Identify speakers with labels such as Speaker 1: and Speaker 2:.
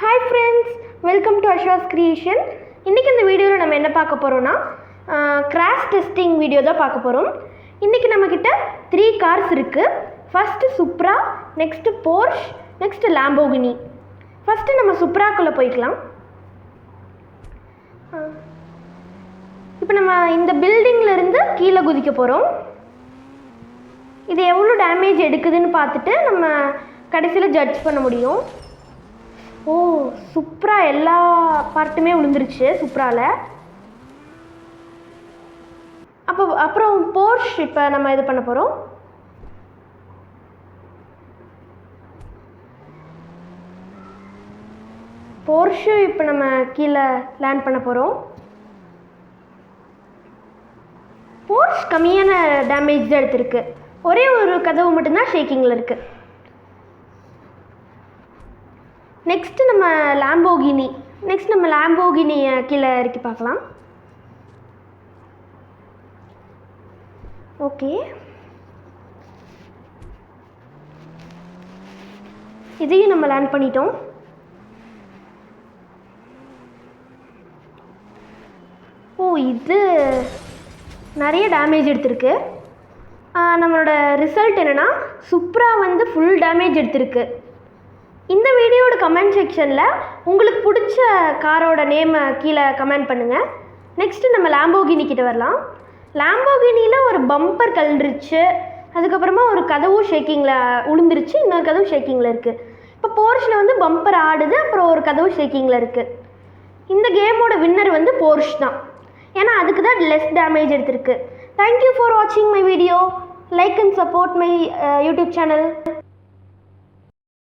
Speaker 1: Hi friends, welcome to Asha's Creation. இன்னைக்கு இந்த வீடியோல நம்ம என்ன பார்க்க போறோம்னா கிராஷ் டெஸ்டிங் வீடியோ தான் பார்க்க போறோம். இன்னைக்கு நம்ம கிட்ட 3 cars இருக்கு. First Supra, next Porsche, next Lamborghini. First நம்ம Supraக்குள்ள போய்க்கலாம். இப்போ நம்ம இந்த பில்டிங்ல இருந்து கீழ குதிக்க போறோம். இது எவ்வளவு டேமேஜ் எடுக்குதுன்னு பார்த்துட்டு நம்ம கடைசில ஜட்ஜ் பண்ண முடியும். ஓ சுப்ரா எல்லா பார்ட்டுமே விழுந்துருச்சு சுப்ரால. அப்புறம் போர்ஷ் இப்போ நம்ம இது பண்ண போகிறோம். போர்ஷு இப்போ நம்ம கீழே லேண்ட் பண்ண போகிறோம். போர்ஷ் கம்மியான டேமேஜ் தான் எடுத்திருக்கு. ஒரே ஒரு கதவு மட்டும்தான் ஷேக்கிங்கில் இருக்குது. நெக்ஸ்ட்டு நம்ம லாம்போகினியை கீழே இறக்கி பார்க்கலாம். ஓகே, இதையும் நம்ம லேண்ட் பண்ணிட்டோம். ஓ இது நிறைய டேமேஜ் எடுத்திருக்கு. நம்மளோட ரிசல்ட் என்னென்னா சுப்ரா வந்து ஃபுல் டேமேஜ் எடுத்திருக்கு. இந்த வீடியோட கமெண்ட் செக்ஷனில் உங்களுக்கு பிடிச்ச காரோட நேமை கீழே கமெண்ட் பண்ணுங்கள். நெக்ஸ்ட்டு நம்ம லாம்போகினி கிட்ட வரலாம். லாம்போகினியில் ஒரு பம்பர் கலண்டுருச்சு, அதுக்கப்புறமா ஒரு கதவும் ஷேக்கிங்கில் உளுந்துருச்சு, இன்னொரு கதவு ஷேக்கிங்கில் இருக்குது. இப்போ போர்ஷில் வந்து பம்பர் ஆடுது, அப்புறம் ஒரு கதவு ஷேக்கிங்கில் இருக்குது. இந்த கேமோட வின்னர் வந்து போர்ஷ் தான், ஏன்னா அதுக்கு தான் லெஸ் டேமேஜ் எடுத்திருக்கு. தேங்க்யூ ஃபார் வாட்சிங் my video. Like and support my YouTube channel.